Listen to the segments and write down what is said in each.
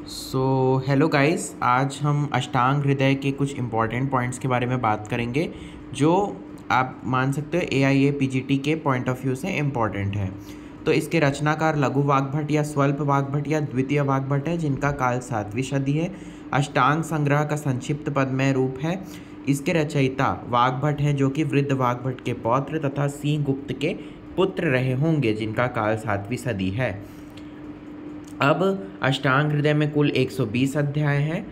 Hello guys, आज हम अष्टांग हृदय के कुछ इम्पॉर्टेंट पॉइंट्स के बारे में बात करेंगे जो आप मान सकते हो AIA PGT के पॉइंट ऑफ व्यू से इम्पॉर्टेंट है। तो इसके रचनाकार लघु वाग्भट या स्वल्प वाग्भट या द्वितीय वाग्भट है, जिनका काल 7वीं सदी है। अष्टांग संग्रह का संक्षिप्त पदमय रूप है। इसके रचयिता वाग्भट हैं, जो कि वृद्ध वाग्भट के पौत्र तथा सिंह गुप्त के पुत्र रहे होंगे, जिनका काल 7वीं सदी है। अब अष्टांग हृदय में कुल 120 अध्याय हैं,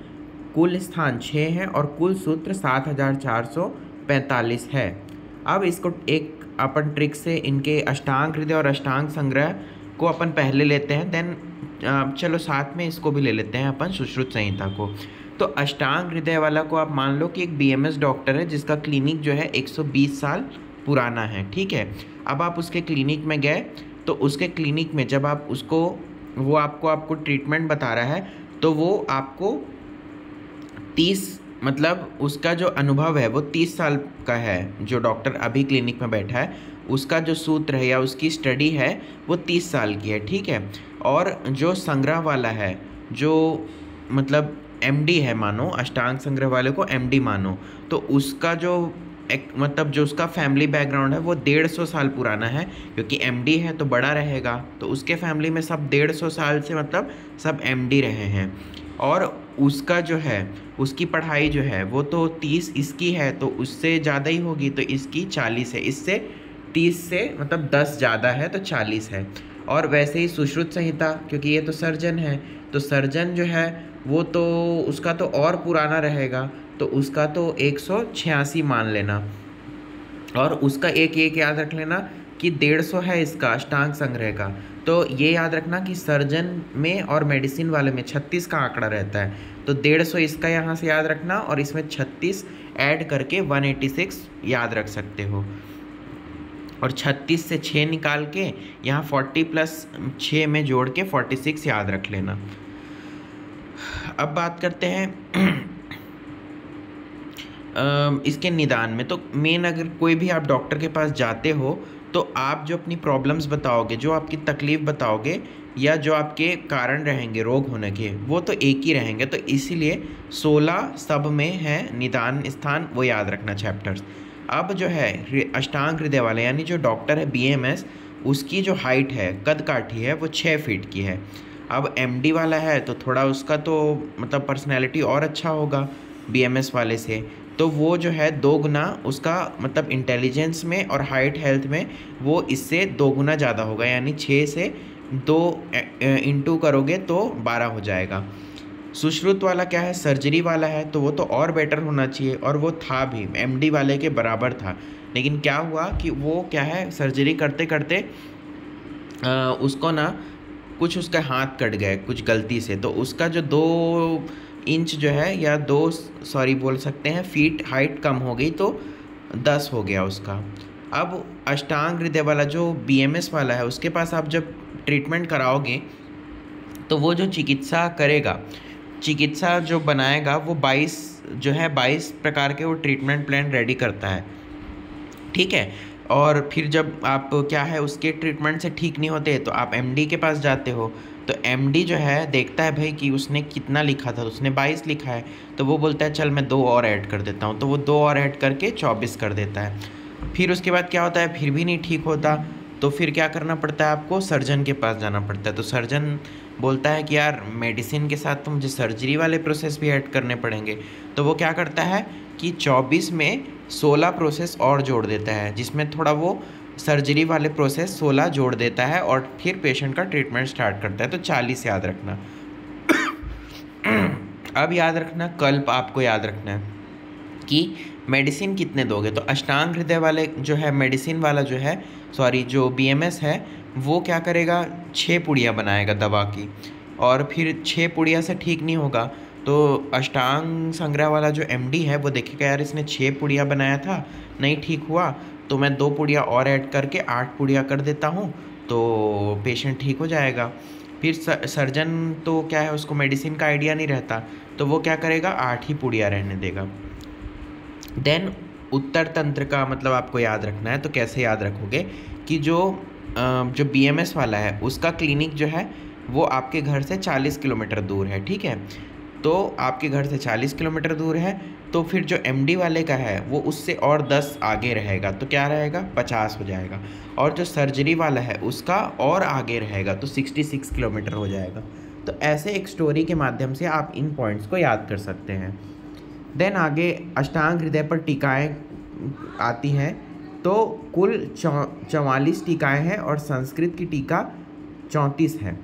कुल स्थान 6 हैं और कुल सूत्र 7445 है। अब इसको एक अपन ट्रिक से इनके अष्टांग हृदय और अष्टांग संग्रह को अपन पहले लेते हैं, देन चलो साथ में इसको भी ले लेते हैं अपन सुश्रुत संहिता को। तो अष्टांग हृदय वाला को आप मान लो कि एक BMS डॉक्टर है, जिसका क्लिनिक जो है 120 साल पुराना है। ठीक है, अब आप उसके क्लिनिक में गए तो उसके क्लिनिक में जब आप उसको वो आपको ट्रीटमेंट बता रहा है, तो वो आपको 30 मतलब उसका जो अनुभव है वो 30 साल का है। जो डॉक्टर अभी क्लिनिक में बैठा है उसका जो सूत्र है या उसकी स्टडी है वो 30 साल की है। ठीक है, और जो संग्रह वाला है, जो मतलब MD है, मानो अष्टांग संग्रह वाले को MD मानो, तो उसका जो मतलब जो उसका फैमिली बैकग्राउंड है वो 150 साल पुराना है, क्योंकि MD है तो बड़ा रहेगा। तो उसके फैमिली में सब 150 साल से मतलब सब MD रहे हैं। और उसका जो है उसकी पढ़ाई जो है वो तो 30 इसकी है, तो उससे ज़्यादा ही होगी, तो इसकी 40 है। इससे 30 से मतलब 10 ज़्यादा है तो 40 है। और वैसे ही सुश्रुत संहिता, क्योंकि ये तो सर्जन है, तो सर्जन जो है वो तो उसका तो और पुराना रहेगा, तो उसका तो 186 मान लेना। और उसका एक याद रख लेना कि 150 है इसका अष्टांग संग्रह का। तो ये याद रखना कि सर्जन में और मेडिसिन वाले में 36 का आंकड़ा रहता है, तो 150 इसका यहाँ से याद रखना और इसमें 36 ऐड करके 186 याद रख सकते हो। और 36 से 6 निकाल के यहाँ 40 प्लस 6 में जोड़ के 46 याद रख लेना। अब बात करते हैं इसके निदान में। तो मेन, अगर कोई भी आप डॉक्टर के पास जाते हो तो आप जो अपनी प्रॉब्लम्स बताओगे, जो आपकी तकलीफ़ बताओगे या जो आपके कारण रहेंगे रोग होने के, वो तो एक ही रहेंगे। तो इसीलिए 16 सब में है निदान स्थान, वो याद रखना चैप्टर्स। अब जो है अष्टांग हृदय वाले यानी जो डॉक्टर है BMS, उसकी जो हाइट है, कद काठी है, वो 6 फीट की है। अब MD वाला है तो थोड़ा उसका तो मतलब पर्सनैलिटी और अच्छा होगा BMS वाले से, तो वो जो है 2 गुना उसका मतलब इंटेलिजेंस में और हाइट हेल्थ में वो इससे 2 गुना ज़्यादा होगा, यानी 6 से 2 इंटू करोगे तो 12 हो जाएगा। सुश्रुत वाला क्या है, सर्जरी वाला है, तो वो तो और बेटर होना चाहिए, और वो था भी MD वाले के बराबर था। लेकिन क्या हुआ कि वो क्या है, सर्जरी करते करते उसको ना कुछ उसका हाथ कट गए कुछ गलती से, तो उसका जो 2 इंच जो है या 2 सॉरी बोल सकते हैं फीट हाइट कम हो गई, तो 10 हो गया उसका। अब अष्टांग हृदय वाला जो BMS वाला है, उसके पास आप जब ट्रीटमेंट कराओगे तो वो जो चिकित्सा करेगा, चिकित्सा जो बनाएगा, वो 22 प्रकार के वो ट्रीटमेंट प्लान रेडी करता है। ठीक है, और फिर जब आप क्या है उसके ट्रीटमेंट से ठीक नहीं होते तो आप MD के पास जाते हो, तो MD जो है देखता है भाई कि उसने कितना लिखा था, उसने 22 लिखा है, तो वो बोलता है चल मैं 2 और ऐड कर देता हूँ, तो वो 2 और ऐड करके 24 कर देता है। फिर उसके बाद क्या होता है, फिर भी नहीं ठीक होता, तो फिर क्या करना पड़ता है, आपको सर्जन के पास जाना पड़ता है। तो सर्जन बोलता है कि यार मेडिसिन के साथ तो मुझे सर्जरी वाले प्रोसेस भी ऐड करने पड़ेंगे, तो वो क्या करता है कि 24 में 16 प्रोसेस और जोड़ देता है, जिसमें थोड़ा वो सर्जरी वाले प्रोसेस 16 जोड़ देता है और फिर पेशेंट का ट्रीटमेंट स्टार्ट करता है। तो 40 याद रखना। अब याद रखना कल्प आपको याद रखना है कि मेडिसिन कितने दोगे। तो अष्टांग हृदय वाले जो है मेडिसिन वाला जो है जो BMS है, वो क्या करेगा, 6 पुड़िया बनाएगा दवा की, और फिर 6 पुड़िया से ठीक नहीं होगा तो अष्टांग संग्रह वाला जो MD है वो देखेगा यार इसने 6 पुड़िया बनाया था, नहीं ठीक हुआ, तो मैं 2 पुड़िया और ऐड करके 8 पुड़िया कर देता हूँ, तो पेशेंट ठीक हो जाएगा। फिर सर्जन तो क्या है, उसको मेडिसिन का आइडिया नहीं रहता, तो वो क्या करेगा, 8 ही पुड़िया रहने देगा। देन उत्तर तंत्र का मतलब आपको याद रखना है। तो कैसे याद रखोगे कि जो BMS वाला है उसका क्लिनिक जो है वो आपके घर से 40 किलोमीटर दूर है, ठीक है। तो आपके घर से 40 किलोमीटर दूर है, तो फिर जो एमडी वाले का है वो उससे और 10 आगे रहेगा, तो क्या रहेगा, 50 हो जाएगा। और जो सर्जरी वाला है उसका और आगे रहेगा, तो 66 किलोमीटर हो जाएगा। तो ऐसे एक स्टोरी के माध्यम से आप इन पॉइंट्स को याद कर सकते हैं। देन आगे अष्टांग हृदय पर टीकाएँ आती हैं। तो कुल 44 टीकाएँ हैं और संस्कृत की टीका 34 है।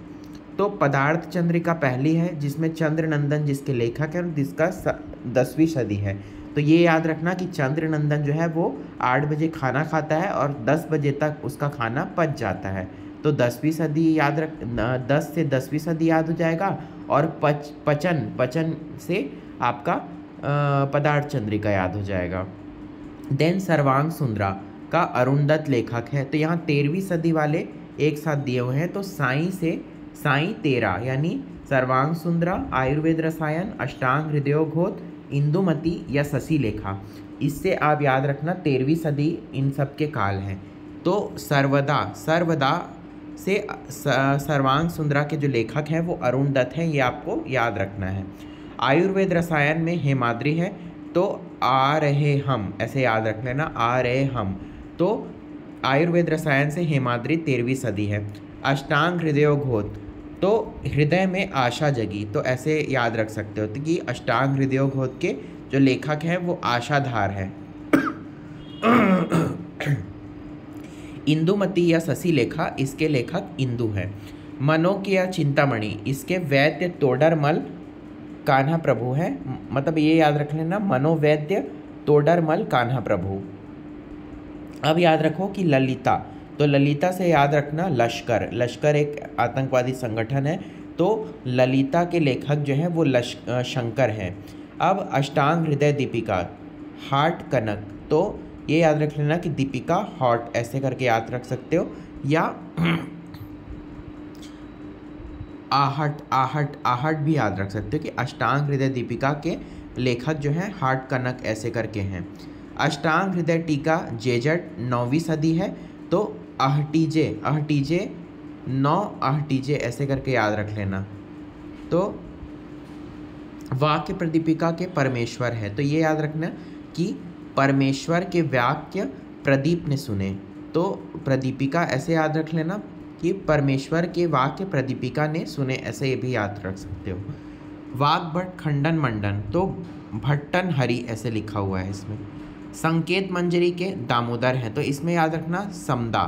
तो पदार्थ चंद्रिका पहली है, जिसमें चंद्रनंदन जिसके लेखक हैं, जिसका 10वीं सदी है। तो ये याद रखना कि चंद्रनंदन जो है वो 8 बजे खाना खाता है और 10 बजे तक उसका खाना पच जाता है। तो 10वीं सदी याद रख, 10 से 10वीं सदी याद हो जाएगा। और पचन से आपका पदार्थ चंद्रिका याद हो जाएगा। देन सर्वांग सुंदरा का अरुणदत्त लेखक है। तो यहाँ 13वीं सदी वाले एक साथ दिए हुए हैं। तो साई 13 यानी सर्वांग सुंदरा, आयुर्वेद रसायन, अष्टांग हृदयोघोत, इंदुमती या शशिलेखा। इससे आप याद रखना 13वीं सदी इन सब के काल हैं। तो सर्वदा से सर्वांग सुंदरा के जो लेखक हैं वो अरुणदत्त हैं, ये आपको याद रखना है। आयुर्वेद रसायन में हेमाद्री है। तो आ रहे हम ऐसे याद रख लेना, आ रहे हम। तो आयुर्वेद रसायन से हेमाद्री 13वीं सदी है। अष्टांग हृदयोघोत, तो हृदय में आशा जगी, तो ऐसे याद रख सकते हो कि अष्टांग हृदयोघोत के जो लेखक हैं वो आशाधार है। इंदुमती या शशिलेखा, इसके लेखक इंदु है। मनोज्ञ या चिंतामणि, इसके वैद्य तोडरमल कान्हा प्रभु है। मतलब ये याद रख लेना, मनोवैद्य तोडरमल कान्हा प्रभु। अब याद रखो कि ललिता, तो ललिता से याद रखना लश्कर एक आतंकवादी संगठन है। तो ललिता के लेखक जो हैं वो शंकर हैं। अब अष्टांग हृदय दीपिका, हार्ट कनक, तो ये याद रख लेना कि दीपिका हॉट ऐसे करके याद रख सकते हो, या आहट भी याद रख सकते हो कि अष्टांग हृदय दीपिका के लेखक जो हैं हार्ट कनक ऐसे करके हैं। अष्टांग हृदय टीका जेजट 9वीं सदी है। तो अहटीजे 9 अहटीजे ऐसे करके याद रख लेना। तो वाक्य प्रदीपिका के परमेश्वर है। तो ये याद रखना कि परमेश्वर के वाक्य प्रदीप ने सुने। तो प्रदीपिका ऐसे याद रख लेना कि परमेश्वर के वाक्य प्रदीपिका ने सुने, ऐसे ये भी याद रख सकते हो। वाग भट्ट खंडन मंडन, तो भट्टन हरि ऐसे लिखा हुआ है इसमें। संकेत मंजरी के दामोदर हैं। तो इसमें याद रखना समदा,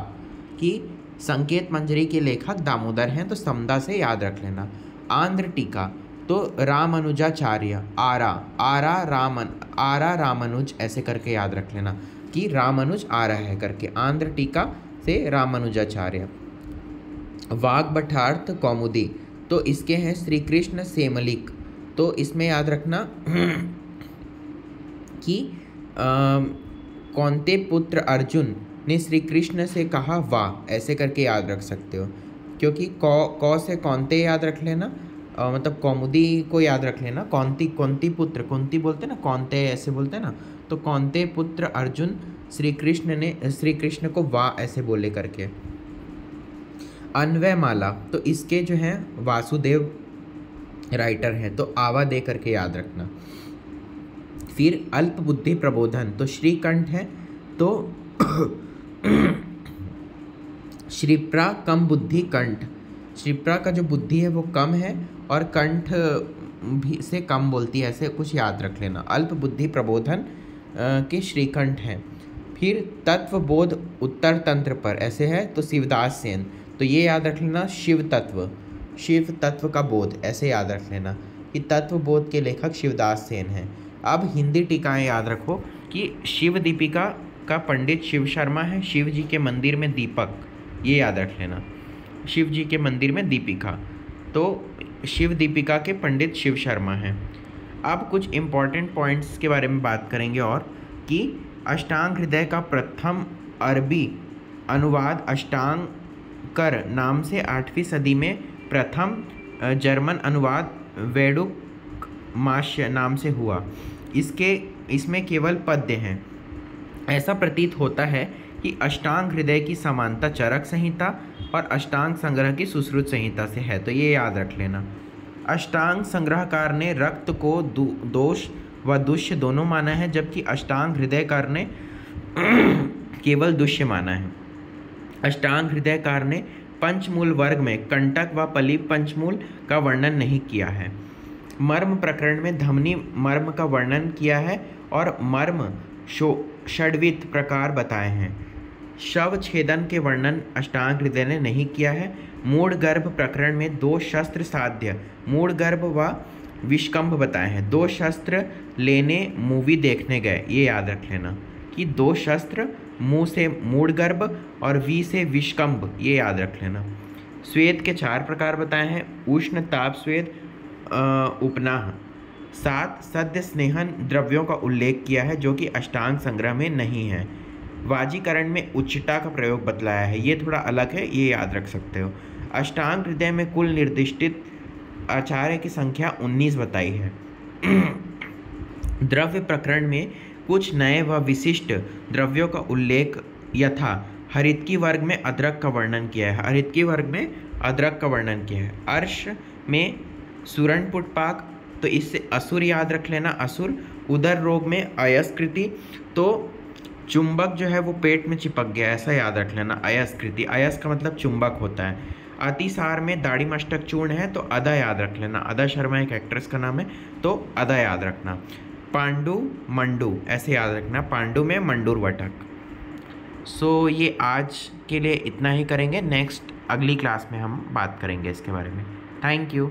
कि संकेत मंजरी के लेखक दामोदर हैं, तो समदा से याद रख लेना। आंध्र टीका, तो रामानुजाचार्य, आरा रामानुज ऐसे करके याद रख लेना कि रामानुज आ रहा है करके। आंध्र टीका से रामानुजाचार्य। वाग्भटार्थ कौमुदी, तो इसके हैं श्री कृष्ण सेमलिक। तो इसमें याद रखना कि कौंते पुत्र अर्जुन ने श्री कृष्ण से कहा वाह, ऐसे करके याद रख सकते हो। क्योंकि कौ से कौंते याद रख लेना, मतलब कौमुदी को याद रख लेना। कौंती पुत्र, कौंती बोलते ना, कौंते ऐसे बोलते ना। तो कौंते पुत्र अर्जुन श्री कृष्ण को वाह ऐसे बोले करके। अन्वय माला, तो इसके जो हैं वासुदेव राइटर हैं, तो आवा दे करके याद रखना। फिर अल्प बुद्धि प्रबोधन, तो श्रीकंठ है। तो श्रीप्रा कम बुद्धि कंठ, श्रीप्रा का जो बुद्धि है वो कम है और कंठ भी से कम बोलती है, ऐसे कुछ याद रख लेना। अल्प बुद्धि प्रबोधन के श्रीकंठ हैं। फिर तत्वबोध उत्तर तंत्र पर ऐसे है, तो शिवदास सेन। तो ये याद रख लेना, शिव तत्व का बोध ऐसे याद रख लेना कि तत्व बोध के लेखक शिवदास सेन हैं। अब हिंदी टीकाएँ याद रखो कि शिव दीपिका का पंडित शिव शर्मा है। शिव जी के मंदिर में दीपक, ये याद रख लेना, शिव जी के मंदिर में दीपिका। तो शिव दीपिका के पंडित शिव शर्मा हैं। अब कुछ इम्पॉर्टेंट पॉइंट्स के बारे में बात करेंगे और कि अष्टांग हृदय का प्रथम अरबी अनुवाद अष्टांकर नाम से 8वीं सदी में, प्रथम जर्मन अनुवाद वेडुक माश्य नाम से हुआ। इसमें केवल पद्य हैं। ऐसा प्रतीत होता है कि अष्टांग हृदय की समानता चरक संहिता और अष्टांग संग्रह की सुश्रुत संहिता से है, तो ये याद रख लेना। अष्टांग संग्रहकार ने रक्त को दोष व दुष्य दोनों माना है, जबकि अष्टांग हृदयकार ने केवल दुष्य माना है। अष्टांग हृदयकार ने पंचमूल वर्ग में कंटक व पली पंचमूल का वर्णन नहीं किया है। मर्म प्रकरण में धमनी मर्म का वर्णन किया है और मर्म षड्वित प्रकार बताए हैं। शव छेदन के वर्णन अष्टांग हृदय ने नहीं किया है। मूढ़ गर्भ प्रकरण में 2 शस्त्र साध्य मूढ़ गर्भ व विषकंभ बताए हैं। 2 शस्त्र लेने मूवी देखने गए, ये याद रख लेना कि 2 शस्त्र, मुँह से मूढ़ गर्भ और वी से विषकंभ, ये याद रख लेना। स्वेद के 4 प्रकार बताए हैं। उष्ण ताप स्वेद, उपनाह। 7 सद्य स्नेहन द्रव्यों का उल्लेख किया है जो कि अष्टांग संग्रह में नहीं है। वाजीकरण में उच्चता का प्रयोग बतलाया है, ये थोड़ा अलग है, ये याद रख सकते हो। अष्टांग हृदय में कुल निर्दिष्टित आचार्य की संख्या 19 बताई है। द्रव्य प्रकरण में कुछ नए व विशिष्ट द्रव्यों का उल्लेख यथा हरितकी वर्ग में अदरक का वर्णन किया है। हरितकी वर्ग में अदरक का वर्णन किया है। अर्श में सुरणपुटपाक, तो इससे असुर याद रख लेना, असुर। उदर रोग में अयस्कृति, तो चुंबक जो है वो पेट में चिपक गया, ऐसा याद रख लेना, अयस्कृति। अयस का मतलब चुंबक होता है। अतिसार में दाढ़ी मस्तक चूर्ण है, तो अदा याद रख लेना। अदा शर्मा एक एक्ट्रेस का नाम है, तो अदा याद रखना। पांडु मंडू ऐसे याद रखना, पांडु में मंडूर वटक। सो ये आज के लिए इतना ही करेंगे। नेक्स्ट अगली क्लास में हम बात करेंगे इसके बारे में। Thank you.